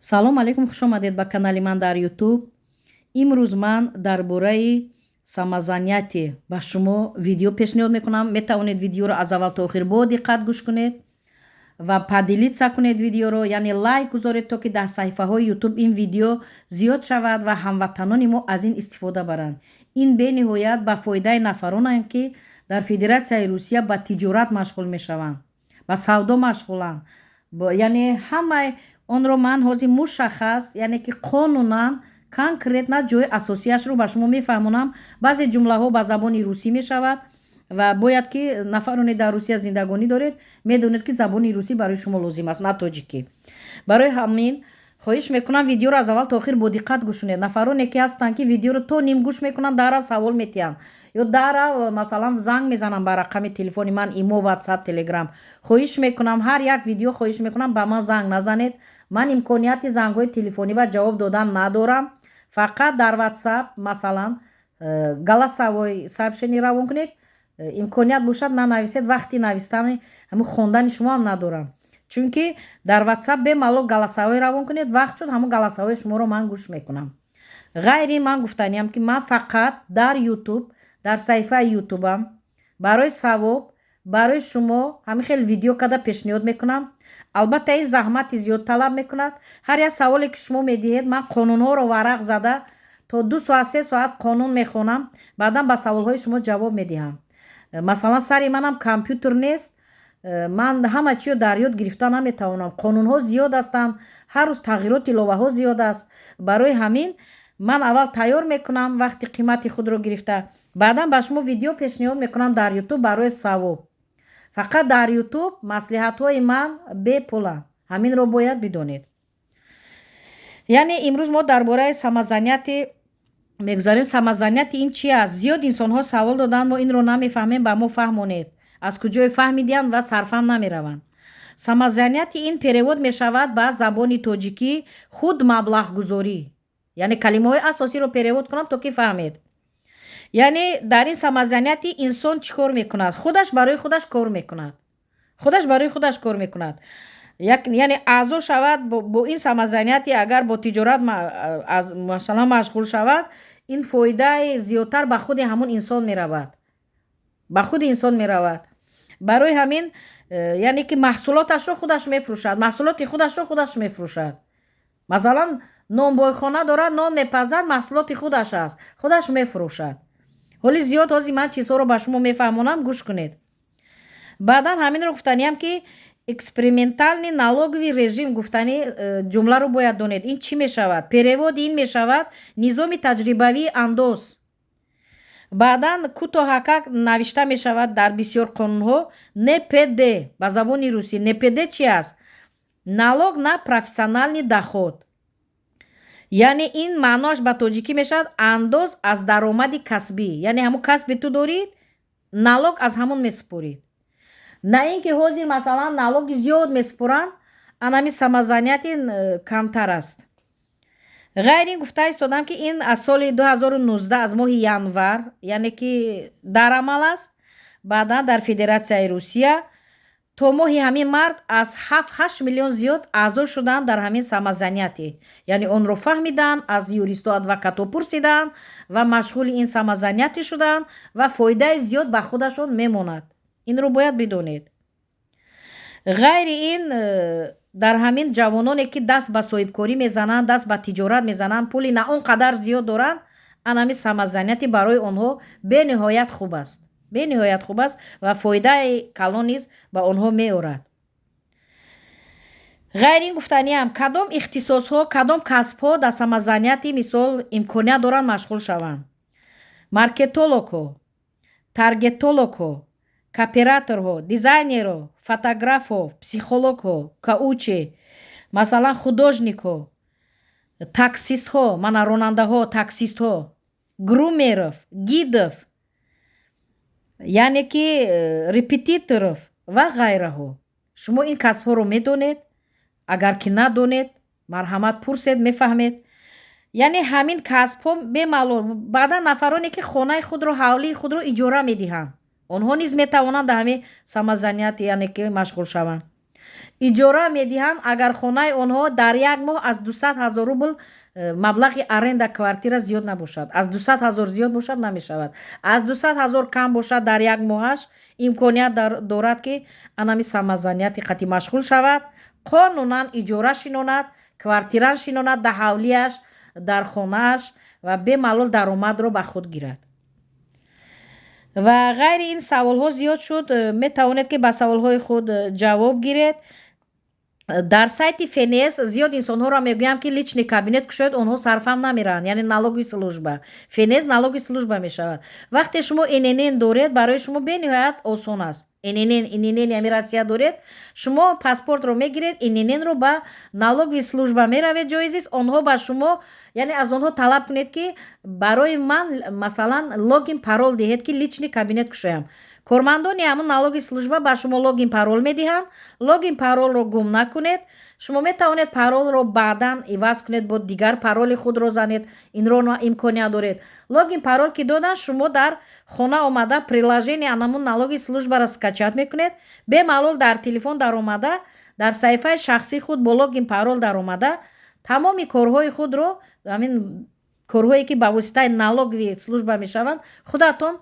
салом алейкум, хуш омадед ба канали ман дар ютуб. имрӯз ман дар бораи самозанятӣ ба шумо видео пешниҳод мекунам. метавонед видеоро аз аввал то охир бо диққат гӯш кунед ва падилитса кунед видеоро, яъне лайк гузоред, то ки дар саҳифаҳои ютуб ин видео зиёд шавад ва ҳамватанони мо аз ин истифода баранд. ин бениҳоят ба фоидаи нафаронанд ки дар федератсияи русия ба тиҷорат машғул мешаванд, ба савдо машғуланд. яъне ҳамаи онро ман ҳозир мушаххас, яъне ки қонунан конкретна ҷои асосиашро ба шумо мефаҳмонам. баъзе ҷумлаҳо ба забони русӣ мешавад ва бояд ки нафароне дар русия зиндагонӣ доред медонед ки забони русӣ барои шумо лозим аст, на тоҷикӣ. барои ҳамин хоҳиш мекунам видеоро аз аввал то охир бо диққат гӯшонед. нафароне ки ҳастанд ки видеоро то ним гӯш мекунанд, дара савол метиҳанд ё дара масалан занг мезанам ба рақами телефони ман, имо, ватсап, телеграм. хоҳиш мекунам ҳар як видео хоҳиш мекунам ба ман занг назанед. ман имконияти зангҳои телефонӣ ва ҷавоб додан надорам. фақат дар ватсап масалан галасовой сообщение равон кунед. имконият бошад нанависед, вақти навистани ҳамин хондани шумо ҳам надорам, чунки дар ватсап бемалол галасовой равон кунед. вақт шуд ҳамун галасовои шуморо ман гӯш мекунам. ғайри ман гуфтаниам ки ман фақат дар ютуб, дар саҳифаи ютубам барои савоб барои шумо ҳамин хел видео карда пешниҳод мекунам. албатта ин заҳмати зиёд талаб мекунад. ҳар як саволе ки шумо медиҳед ман қонунҳоро варақ зада то 2 соат 3 соат қонун мехонам, баъдан ба саволҳои шумо ҷавоб медиҳам. масалан сари манам компютер нест, ман ҳама чиро дар ёд гирифта наметавонам. қонунҳо зиёд ҳастанд, ҳар рӯз тағйироти иловаҳо зиёд аст. барои ҳамин ман аввал тайёр мекунам вақти қимати худро гирифта, баъдан ба шумо видео пешниҳод мекунам дар ютуб барои савоб. фақат дар ютуб маслиҳатҳои ман бепуланд. ҳаминро бояд бидонед. яъне имрӯз мо дар бораи самозанятӣ мегузарем. самозанятӣ ин чи аст? зиёд инсонҳо савол доданд, мо инро намефаҳмем, ба мо фаҳмонед. аз куҷое фаҳмидианд ва сарфам намераванд. самозанятӣ ин перевод мешавад ба забони тоҷикӣ худ маблағгузорӣ. яъне калимаҳои асосиро перевод кунам то ки фаҳмед. яъне дар ин самозанятӣ инсон чӣ кор мекунад? худаш барои худаш кор мекунад. худаш барои худаш кор мекунад. яъне аъзо шавад бо ин самозанятӣ, агар бо тиҷорат масалан машғул шавад, ин фоидаи зиёдтар ба худи ҳамун инсон меравад. ба худи инсон меравад. барои ҳамин яъне ки маҳсулоташро худаш мефурӯшад, маҳсулоти худашро худаш мефурӯшад. масалан нонбойхона дорад, нон мепазад, маҳсулоти худаш аст, худаш мефурӯшад. ҳоли зиёд ҳозир ман чизҳоро ба шумо мефаҳмонам, гӯш кунед. баъдан ҳаминро гуфтаниам ки экспериментальный налоговый режим гуфтани ҷумларо бояд донед. ин чӣ мешавад? переводи ин мешавад низоми таҷрибавии андоз. баъдан кӯтоҳакак навишта мешавад дар бисёр қонунҳо нпд ба забони русӣ. нпд чӣ аст? налог на профессиональный доход. яъне ин маъноаш ба тоҷикӣ мешавад андоз аз даромади касбӣ. яъне ҳамун касби ту дорид, налог аз ҳамун месупорид. на ин ки ҳозир масалан налоги зиёд месупоранд, анами самозанятӣ камтар аст. ғайри ин гуфта истодам ки ин аз соли 2019 аз моҳи январ, яъне ки дар амал аст. баъдан дар федератсияи русия то моҳи ҳамин март аз 7-8 миллион зиёд аъзо шуданд дар ҳамин самозанятӣ. яъне онро фаҳмиданд, аз юристу адвокатҳо пурсиданд ва машғули ин самозанятӣ шуданд ва фоидаи зиёд ба худашон мемонад. инро бояд бидонед. ғайри ин дар ҳамин ҷавононе ки даст ба соҳибкорӣ мезананд, даст ба тиҷорат мезананд, пули на он қадар зиёд доранд, анами самозанятӣ барои онҳо бениҳоят хуб аст. бениҳоят хуб аст ва фоидаи калон низ ба онҳо меорад. ғайри ин гуфтаниам кадом ихтисосҳо, кадом касбҳо дар самозанятӣ мисол имконият доранд машғул шаванд? маркетологҳо, таргетологҳо, кооператорҳо, дизайнерҳо, фотографҳо, психологҳо, коуче, масалан художникҳо, таксистҳо, мана ронандаҳо, таксистҳо, грумеров, гидов, яъне ки репетиторов ва ғайраҳо. шумо ин касбҳоро медонед? агар ки надонед, марҳамат пурсед, мефаҳмед. яъне ҳамин касбҳо бемалол баъдан нафароне ки хонаи худро, ҳавлии худро иҷора медиҳанд, онҳо низ метавонанд дар ҳамин самозанят яъне ки машғул шаванд. иҷора медиҳанд агар хонаи онҳо дар як моҳ аз 200 000 рубл маблағи аренда квартира зиёд набошад. Аз 200 000 зиёд бошад намешавад. Аз 200 000 кам бошад дар як моҳаш имконият дорад ки анами самозанятӣ қатъи машғул шавад, қонунан иҷора шинонад, квартира шинонад дар ҳавлияш, дар хонааш ва бемалол даромадро ба худ гирад. ва ғайри ин саволҳо зиёд шуд. Метавонед ки ба саволҳои худ ҷавоб гиред. дар сайти фенес зиёд инсонҳоро мегӯям ки личный кабинет кушоед, онҳо сарфам намераванд, яъне налоги служба. Фенес налоги служба мешавад. вақте шумо инн доред, барои шумо бениҳоят осон аст. инн ями Россия доред, шумо паспортро мегиред, иннро ба налоги служба меравед, ҷоизист онҳо ба шумо, яъне аз онҳо талаб кунед ки барои ман масалан логин парол диҳед ки личный кабинет кушоям. кормандони ҳамон налоги служба ба шумо логин парол медиҳанд. логин паролро гум накунед. шумо метавонед паролро баъдан иваз кунед, бо дигар пароли худро занед. инро имконият доред. логин парол ки додан, шумо дар хона омада приложение анамун налоги службаро скачат мекунед. бемалол дар телефон даромада, дар саҳифаи шахсии худ бо логин парол даромада тамоми корҳои худро, ҳамин корҳое ки ба воситаи налоги служба мешаванд, худатон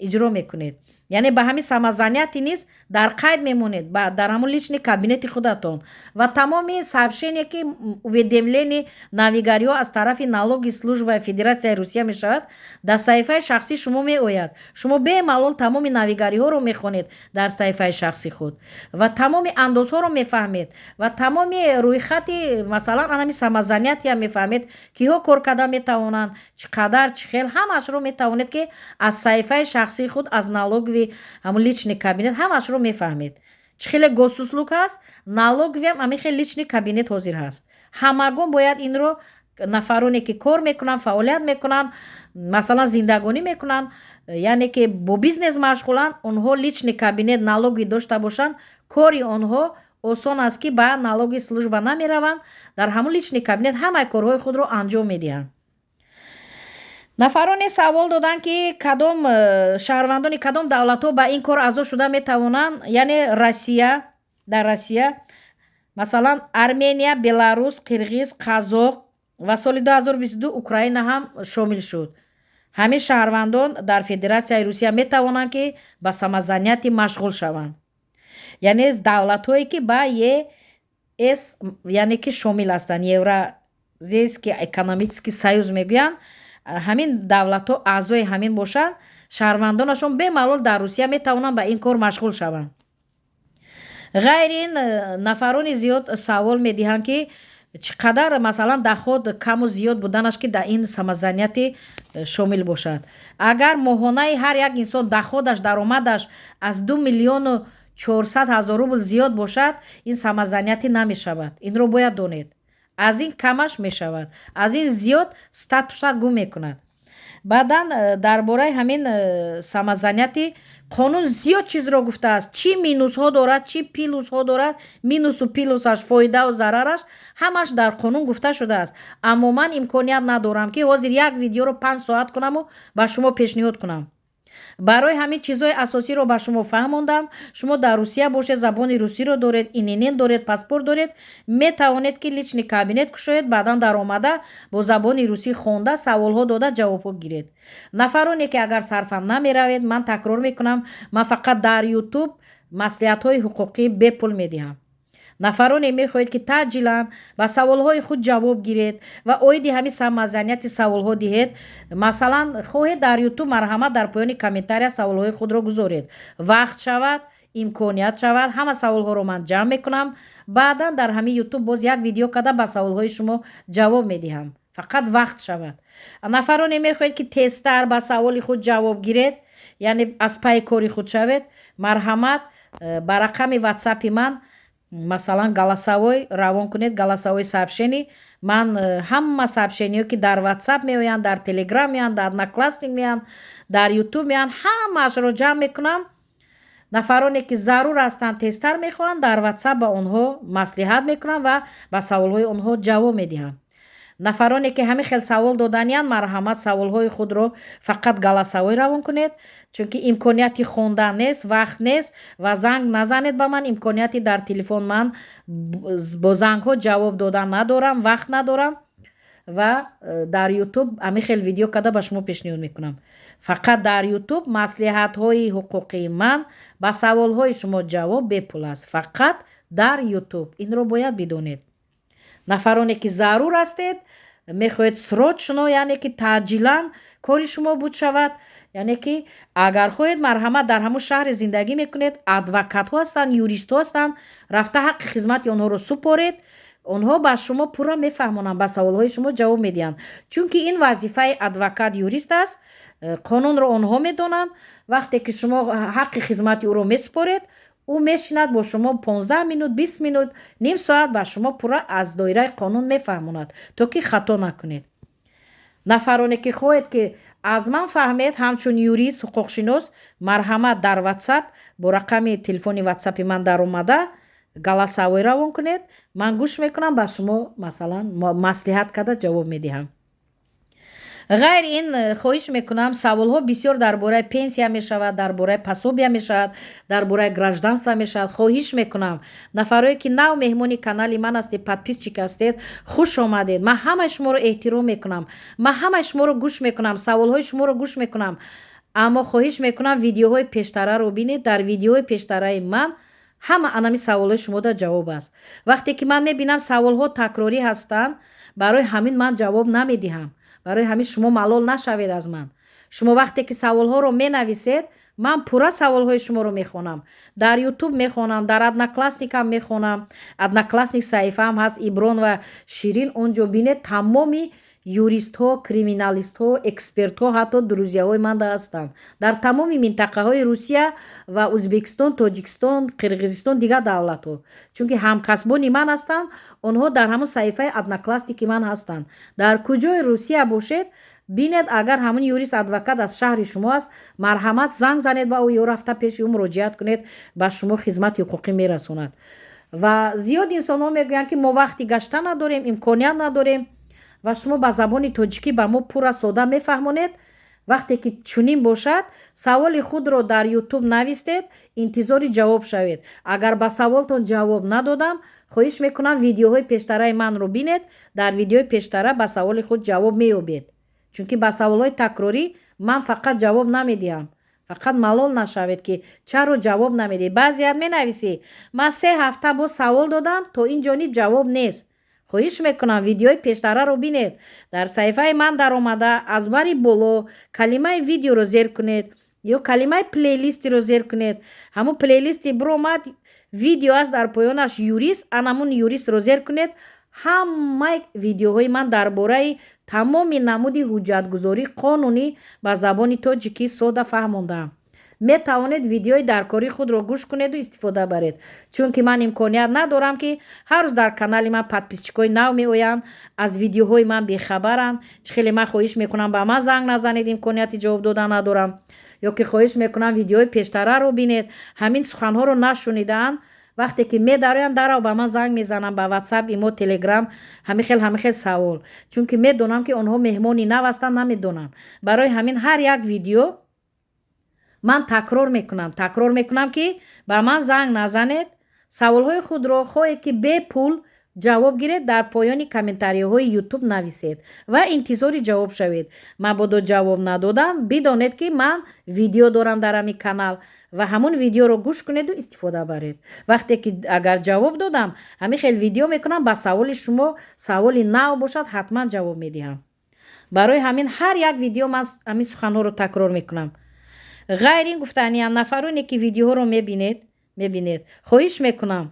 иҷро мекунед. яъне ба ҳамин самозанятӣ низ дар қайд мемонед, дар ҳамон личный кабинети худатон. ва тамоми сообщение ки уведомлени навигариҳо аз тарафи налоги службаи Федератсияи Русия мешавад, дар саҳифаи шахсӣ шумо меояд. шумо бемалол тамоми навигариҳоро мехонед дар саҳифаи шахси худ ва тамоми андозҳоро мефаҳмед ва тамоми рӯйхати масалан анами самозанятиам мефаҳмед, киҳо кор карда метавонанд, чӣ қадар, чӣ хел, ҳамаашро метавонед ки аз саҳифаи шахсии худ, аз налоги ҳамон личный кабинет ҳамаашро мефаҳмед. чӣ хеле госуслук ҳаст, налоговиам ҳамин хел личный кабинет ҳозир ҳаст. ҳамагон бояд инро нафароне ки кор мекунанд, фаъолият мекунанд, масалан зиндагонӣ мекунанд, яъне ки бо бизнес машғуланд, онҳо личный кабинет налоги дошта бошанд, кори онҳо осон аст ки ба налоги служба намераванд, дар ҳамон личный кабинет ҳамаи корҳои худро анҷом медиҳанд. нафароне савол доданд ки кадом шаҳрвандони кадом давлатҳо ба ин кор аъзо шуда метавонанд, яъне Россия, дар Россия масалан Армения, Беларус, Қирғиз, Қазоқ ва соли 2022 Украина ҳам шомил шуд. ҳамин шаҳрвандон дар Федератсияи Русия метавонанд ки ба самозанятӣ машғул шаванд. яъне давлатҳое ки ба ЕС яъне ки шомил ҳастанд, Евразийский экономический союз мегӯянд, ҳамин давлатҳо аъзои ҳамин бошанд, шаҳрвандонашон бемалол дар Русия метавонанд ба ин кор машғул шаванд. ғайри ин нафарони зиёд савол медиҳанд ки чӣ қадар масалан доход каму зиёд буданаш ки дар ин самозанятӣ шомил бошад. агар моҳонаи ҳар як инсон доходаш, даромадаш аз 2 миллиону 400 000 рубл зиёд бошад, ин самозанятӣ намешавад. инро бояд донед. аз ин камаш мешавад, аз ин зиёд статуса гум мекунад. баъдан дар бораи ҳамин самозанятӣ қонун зиёд чизро гуфтааст. чӣ минусҳо дорад, чӣ плюсҳо дорад, минусу плюсаш, фоидаву зарараш ҳамаш дар қонун гуфта шудааст. аммо ман имконият надорам ки ҳозир як видеоро 5 соат кунаму ба шумо пешниҳод кунам. барои ҳамин чизҳои асосиро ба шумо фаҳмондам. шумо дар Русия бошед, забони русиро доред, инн доред, паспорт доред, метавонед ки личный кабинет кушоед, баъдан даромада бо забони русӣ хонда, саволҳо дода, ҷавобҳо гиред. нафароне ки агар сарфам намеравед, ман такрор мекунам, ман фақат дар YouTube маслиҳатҳои ҳуқуқӣ бепул медиҳам. нафароне мехоҳед ки таъҷилан ба саволҳои худ ҷавоб гиред ва оиди ҳамин самозанятӣ саволҳо диҳед. масалан хоҳед дар YouTube, марҳамат дар поёни комментария саволҳои худро гузоред. вақт шавад, имконият шавад, ҳама саволҳоро ман ҷамъ мекунам, баъдан дар ҳамин YouTube боз як видео карда ба саволҳои шумо ҷавоб медиҳам. фақат вақт шавад. нафароне мехоҳед ки тезтар ба саволи худ ҷавоб гиред, яъне аз пайи кори худ шавед, марҳамат ба рақами WhatsApp-и ман масалан галасовой равон кунед, галасовой сообщений. ман ҳама сообщениҳое ки дар WhatsApp меоянд, дар Telegram меоянд, дар Одноклассник меоянд, дар YouTube меоянд, ҳамаашро ҷамъ мекунам. нафароне ки зарур ҳастанд, тезтар мехоҳанд, дар WhatsApp ба онҳо маслиҳат мекунам ва ба саволҳои онҳо ҷавоб медиҳам. нафароне ки ҳамин хел савол доданиянд марҳамат саволҳои худро фақат галасавой равон кунед, чунки имконияти хондан нест, вақт нест ва занг назанед ба ман. имконияти дар телефон ман бо зангҳо ҷавоб додан надорам, вақт надорам ва дар ютуб ҳамин хел видео карда ба шумо пешниҳод мекунам. фақат дар ютуб маслиҳатҳои ҳуқуқии ман ба саволҳои шумо ҷавоб бепул аст. фақат дар ютуб. инро бояд бидонед. нафароне ки зарур ҳастед, мехоҳед срочно, яъне ки таъҷилан кори шумо буд шавад, яъне ки агар хоҳед марҳамат дар ҳамун шаҳре зиндагӣ мекунед, адвокатҳо ҳастанд, юристҳо ҳастанд, рафта ҳаққи хизмати онҳоро супоред, онҳо ба шумо пурра мефаҳмонанд, ба саволҳои шумо ҷавоб медиҳанд. чунки ин вазифаи адвокат, юрист аст. қонунро онҳо медонанд. вақте ки шумо ҳаққи хизмати ӯро месупоред, ӯ мешинад бо шумо 15 минут, 20 минут, ним соат ба шумо пурра аз доираи қонун мефаҳмонад, то ки хато накунед. нафароне ки хоҳед ки аз ман фаҳмед ҳамчун юрист, ҳуқуқшинос, марҳамат дар ватсап бо рақами телефони ватсапи ман даромада галасавой равон кунед. ман гӯш мекунам, ба шумо масалан маслиҳат карда ҷавоб медиҳам. ғайр ин хоҳиш мекунам, саволҳо бисёр дар бораи пенсия мешавад, дар бораи пособия мешавад, дар бораи гражданства мешавад. хоҳиш мекунам нафароне ки нав меҳмони канали ман ҳастед, подписчик ҳастед, хуш омадед. ман ҳамаи шуморо эҳтиром мекунам, ман ҳамаи шуморо гӯш мекунам, саволҳои шуморо гӯш мекунам. аммо хоҳиш мекунам видеоҳои пештараро бинед. дар видеоҳои пештараи ман ҳама анами саволҳои шумо дар ҷавоб аст. вақте ки ман мебинам саволҳо такрорӣ ҳастанд, барои ҳамин ман ҷавоб намедиҳам, барои ҳамин шумо малол нашавед аз ман. шумо вақте ки саволҳоро менависед, ман пурра саволҳои шуморо мехонам. дар ютуб мехонам, дар одноклассникам мехонам. одноклассник саҳифаам ҳаст, иброн ва ширин. онҷо бинед тамоми юристҳо, криминалистҳо, экспертҳо, ҳатто друзьяҳои ман ҳастанд дар тамоми минтақаҳои русия ва ӯзбекистон, тоҷикистон, қирғизистон, дигар давлатҳо. чунки ҳамкасбони ман ҳастанд, онҳо дар ҳамон саҳифаи одноклассники ман ҳастанд. дар куҷои русия бошед, бинед агар ҳамон юрист адвокат аз шаҳри шумо аст, марҳамат занг занед ба ӯ ё рафта пеши ӯ муроҷиат кунед, ба шумо хизмати ҳуқуқӣ мерасонад. ва зиёд инсонҳо мегӯянд ки мо вақти гашта надорем, имконият надорем ва шумо ба забони тоҷикӣ ба мо пурра сода мефаҳмонед. вақте ки чунин бошад, саволи худро дар ютуб навистед, интизори ҷавоб шавед. агар ба саволтон ҷавоб надодам, хоҳиш мекунам видеоҳои пештараи манро бинед. дар видеои пештара ба саволи худ ҷавоб меёбед, чунки ба саволҳои такрорӣ ман фақат ҷавоб намедиҳам. фақат малол нашавед ки чаро ҷавоб намедиҳед. баъзеят менависӣ, ман 3 ҳафта боз савол додам, то ин ҷониб ҷавоб нест. хоҳиш мекунам видеои пештараро бинед. дар саҳифаи ман даромада аз бари боло калимаи видеоро зер кунед ё калимаи плейлистиро зер кунед. ҳамун плейлисти биромад видео аст, дар поёнаш юрист, анамун юристро зер кунед. ҳамаи видеоҳои ман дар бораи тамоми намуди ҳуҷҷатгузорӣ қонунӣ ба забони тоҷикӣ сода фаҳмондаам. метавонед видеои даркори худро гӯш кунеду истифода баред. чунки ман имконият надорам ки ҳар рӯз дар канали ман подписчикои нав меоянд, аз видеоҳои ман бехабаранд. чӣ хеле ман хоҳиш мекунам ба ман занг назанед, имконияти ҷавоб додан надорам. ё ки хоҳиш мекунам видеои пештараро бинед, ҳамин суханҳоро нашунидаанд. вақте ки медароянд дарав ба ман занг мезанам, ба ватсап, имо, телеграм, ҳамин хел савол. чунки медонам ки онҳо меҳмони нав ҳастанд, намедонанд. барои ҳамин ҳар як видео ман такрор мекунам ки ба ман занг назанед. саволҳои худро хоҳед ки бепул ҷавоб гиред, дар поёни комментариҳои ютуб нависед ва интизори ҷавоб шавед. мабодо ҷавоб надодам, бидонед ки ман видео дорам дар ҳамин канал ва ҳамун видеоро гӯш кунеду истифода баред. вақте ки агар ҷавоб додам, ҳамин хел видео мекунам, ба саволи шумо, саволи нав бошад, ҳатман ҷавоб медиҳам. барои ҳамин ҳар як видео ман ҳамин суханҳоро такрор мекунам. ғайр ин гуфтаниям, нафароне ки видеоҳоро мебинед, хоҳиш мекунам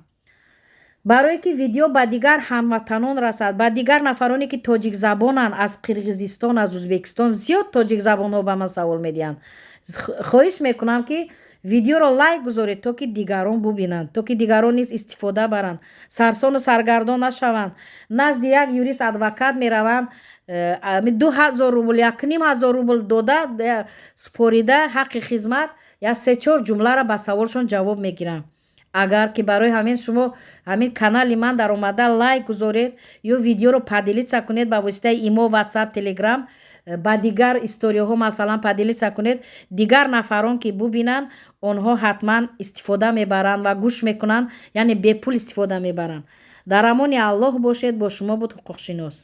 барое ки видео ба дигар ҳамватанон расад, ба дигар нафароне ки тоҷикзабонанд, аз қирғизистон, аз ӯзбекистон, зиёд тоҷикзабонҳо ба ман савол медиҳанд. хоҳиш мекунам ки видеоро лайк гузоред, то ки дигарон бубинанд, то ки дигарон низ истифода баранд, сарсону саргардон нашаванд. назди як юрист адвокат мераванд, 2000 рубл, 1500 рубл дода спорида ҳаққи хизмат, я 3-4 ҷумларо ба саволшон ҷавоб мегирам. агар ки барои ҳамин шумо ҳамин канали ман дар омада лайк гузоред ё видеоро падилица кунед ба воситаи имо ватсап телеграм ба дигар историёҳо масалан падилица кунед дигар нафарон ки бубинанд онҳо ҳатман истифода мебаранд ва гӯш мекунанд яъне бепул истифода мебаранд дар амони аллоҳ бошед бо шумо буд ҳуқуқшинос